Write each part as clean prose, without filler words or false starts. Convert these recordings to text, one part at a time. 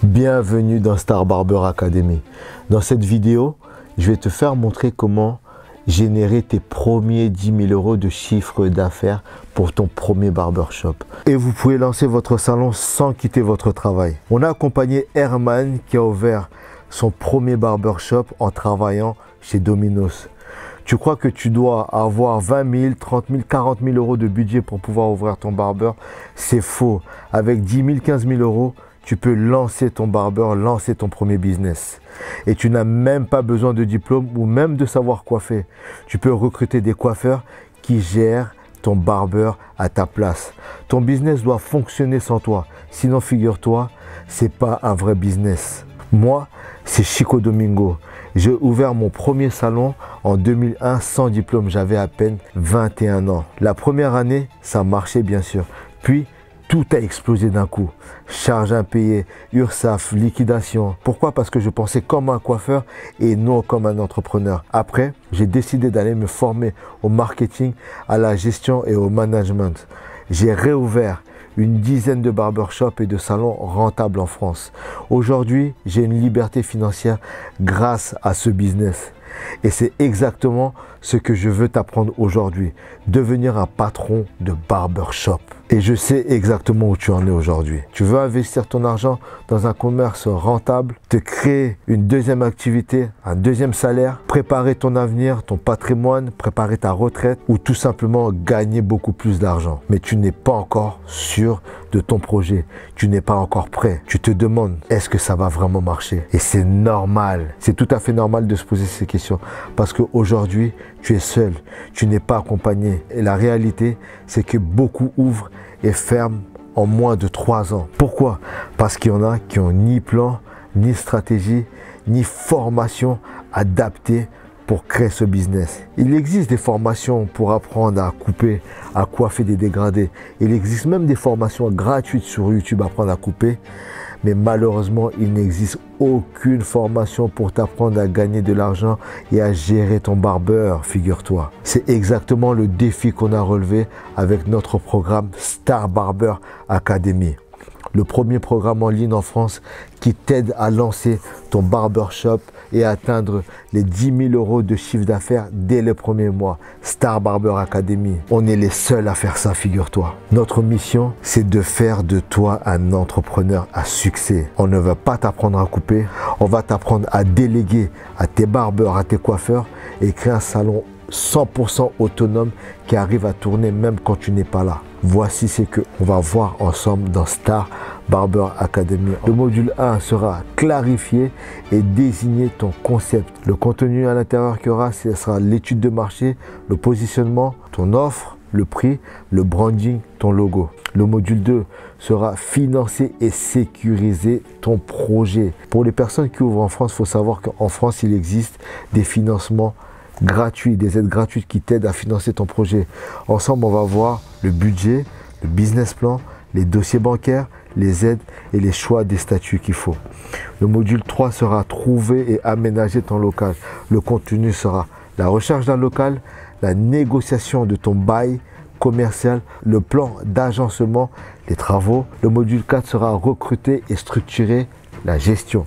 Bienvenue dans Star Barber Academy. Dans cette vidéo, je vais te faire montrer comment générer tes premiers 10 000 euros de chiffre d'affaires pour ton premier barbershop. Et vous pouvez lancer votre salon sans quitter votre travail. On a accompagné Herman qui a ouvert son premier barbershop en travaillant chez Domino's. Tu crois que tu dois avoir 20 000, 30 000, 40 000 euros de budget pour pouvoir ouvrir ton barber? C'est faux. Avec 10 000, 15 000 euros, tu peux lancer ton barber, lancer ton premier business. Et tu n'as même pas besoin de diplôme ou même de savoir coiffer. Tu peux recruter des coiffeurs qui gèrent ton barber à ta place. Ton business doit fonctionner sans toi. Sinon, figure-toi, c'est pas un vrai business. Moi, c'est Chico Domingo. J'ai ouvert mon premier salon en 2001 sans diplôme. J'avais à peine 21 ans. La première année, ça marchait bien sûr. Puis, tout a explosé d'un coup. Charges impayées, URSSAF, liquidation. Pourquoi? Parce que je pensais comme un coiffeur et non comme un entrepreneur. Après, j'ai décidé d'aller me former au marketing, à la gestion et au management. J'ai réouvert une dizaine de barbershops et de salons rentables en France. Aujourd'hui, j'ai une liberté financière grâce à ce business. Et c'est exactement ce que je veux t'apprendre aujourd'hui. Devenir un patron de barbershop. Et je sais exactement où tu en es aujourd'hui. Tu veux investir ton argent dans un commerce rentable, te créer une deuxième activité, un deuxième salaire, préparer ton avenir, ton patrimoine, préparer ta retraite ou tout simplement gagner beaucoup plus d'argent. Mais tu n'es pas encore sûr de ton projet. Tu n'es pas encore prêt. Tu te demandes, est-ce que ça va vraiment marcher? Et c'est normal. C'est tout à fait normal de se poser ces questions. Parce qu'aujourd'hui, tu es seul. Tu n'es pas accompagné. Et la réalité, c'est que beaucoup ouvrent et ferment en moins de 3 ans. Pourquoi? Parce qu'il y en a qui n'ont ni plan, ni stratégie, ni formation adaptée pour créer ce business. Il existe des formations pour apprendre à couper, à coiffer des dégradés. Il existe même des formations gratuites sur YouTube, apprendre à couper. Mais malheureusement, il n'existe aucune formation pour t'apprendre à gagner de l'argent et à gérer ton barbeur, figure-toi. C'est exactement le défi qu'on a relevé avec notre programme Star Barber Academy. Le premier programme en ligne en France qui t'aide à lancer ton barbershop et à atteindre les 10 000 euros de chiffre d'affaires dès le premier mois. Star Barber Academy. On est les seuls à faire ça, figure-toi. Notre mission, c'est de faire de toi un entrepreneur à succès. On ne va pas t'apprendre à couper, on va t'apprendre à déléguer à tes barbeurs, à tes coiffeurs et créer un salon 100% autonome qui arrive à tourner même quand tu n'es pas là. Voici ce qu'on va voir ensemble dans Star Barber Academy. Le module 1 sera clarifier et désigner ton concept. Le contenu à l'intérieur qu'il y aura, ce sera l'étude de marché, le positionnement, ton offre, le prix, le branding, ton logo. Le module 2 sera financer et sécuriser ton projet. Pour les personnes qui ouvrent en France, il faut savoir qu'en France, il existe des financements gratuits, des aides gratuites qui t'aident à financer ton projet. Ensemble, on va voir le budget, le business plan, les dossiers bancaires, les aides et les choix des statuts qu'il faut. Le module 3 sera trouver et aménager ton local. Le contenu sera la recherche d'un local, la négociation de ton bail commercial, le plan d'agencement, les travaux. Le module 4 sera recruter et structurer la gestion.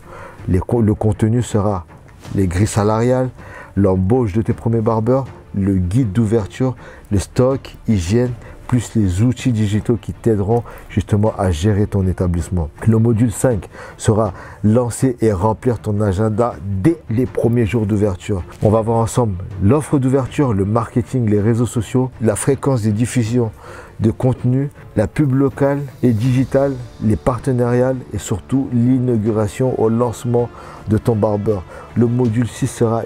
Le contenu sera les grilles salariales, l'embauche de tes premiers barbeurs, le guide d'ouverture, le stock, hygiène, plus les outils digitaux qui t'aideront justement à gérer ton établissement. Le module 5 sera lancer et remplir ton agenda dès les premiers jours d'ouverture. On va voir ensemble l'offre d'ouverture, le marketing, les réseaux sociaux, la fréquence des diffusions de contenu, la pub locale et digitale, les partenariats et surtout l'inauguration au lancement de ton barbeur. Le module 6 sera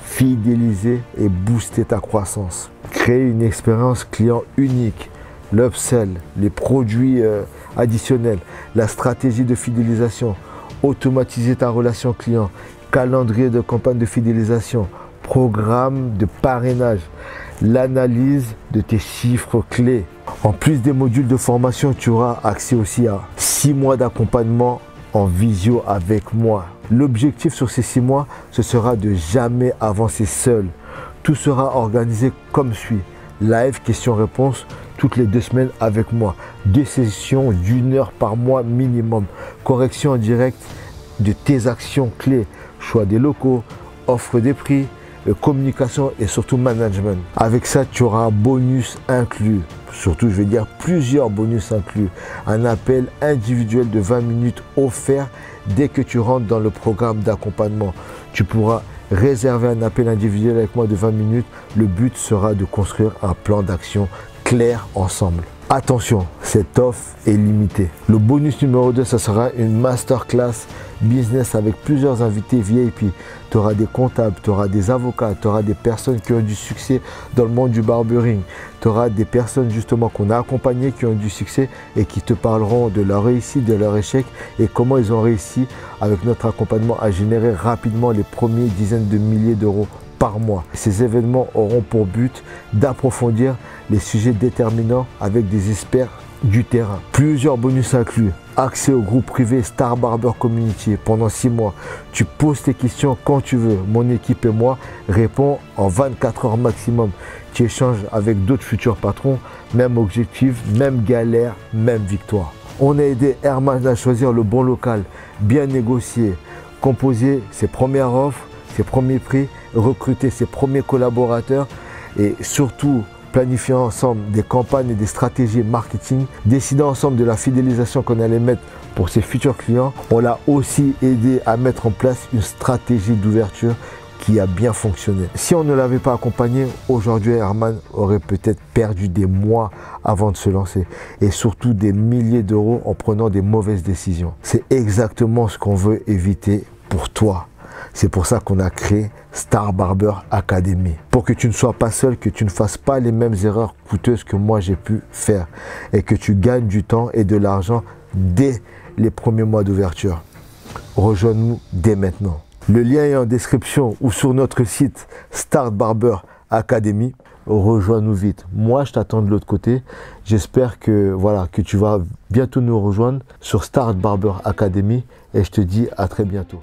fidéliser et booster ta croissance. Créer une expérience client unique, l'upsell, les produits additionnels, la stratégie de fidélisation, automatiser ta relation client, calendrier de campagne de fidélisation, programme de parrainage, l'analyse de tes chiffres clés. En plus des modules de formation, tu auras accès aussi à 6 mois d'accompagnement en visio avec moi. L'objectif sur ces 6 mois, ce sera de jamais avancer seul. Tout sera organisé comme suit. Live, questions-réponses toutes les 2 semaines avec moi. 2 sessions d'1 heure par mois minimum. Correction en direct de tes actions clés. Choix des locaux, offre des prix, communication et surtout management. Avec ça, tu auras un bonus inclus. Surtout, je vais dire plusieurs bonus inclus. Un appel individuel de 20 minutes offert dès que tu rentres dans le programme d'accompagnement. Tu pourras réserver un appel individuel avec moi de 20 minutes. Le but sera de construire un plan d'action clair ensemble. Attention, cette offre est limitée. Le bonus numéro 2, ça sera une masterclass business avec plusieurs invités VIP. Tu auras des comptables, tu auras des avocats, tu auras des personnes qui ont du succès dans le monde du barbering. Tu auras des personnes justement qu'on a accompagnées qui ont du succès et qui te parleront de leur réussite, de leur échec et comment ils ont réussi avec notre accompagnement à générer rapidement les premiers dizaines de milliers d'euros par mois. Ces événements auront pour but d'approfondir les sujets déterminants avec des experts du terrain. Plusieurs bonus inclus. Accès au groupe privé Star Barber Community pendant 6 mois. Tu poses tes questions quand tu veux. Mon équipe et moi répondons en 24 heures maximum. Tu échanges avec d'autres futurs patrons. Même objectif, même galère, même victoire. On a aidé Herman à choisir le bon local, bien négocier, composer ses premières offres, ses premiers prix, recruter ses premiers collaborateurs et surtout planifier ensemble des campagnes et des stratégies marketing, décider ensemble de la fidélisation qu'on allait mettre pour ses futurs clients. On l'a aussi aidé à mettre en place une stratégie d'ouverture qui a bien fonctionné. Si on ne l'avait pas accompagné, aujourd'hui Herman aurait peut-être perdu des mois avant de se lancer et surtout des milliers d'euros en prenant des mauvaises décisions. C'est exactement ce qu'on veut éviter pour toi. C'est pour ça qu'on a créé Star Barber Academy. Pour que tu ne sois pas seul, que tu ne fasses pas les mêmes erreurs coûteuses que moi j'ai pu faire et que tu gagnes du temps et de l'argent dès les premiers mois d'ouverture. Rejoins-nous dès maintenant. Le lien est en description ou sur notre site Star Barber Academy. Rejoins-nous vite. Moi, je t'attends de l'autre côté. J'espère que, que tu vas bientôt nous rejoindre sur Star Barber Academy et je te dis à très bientôt.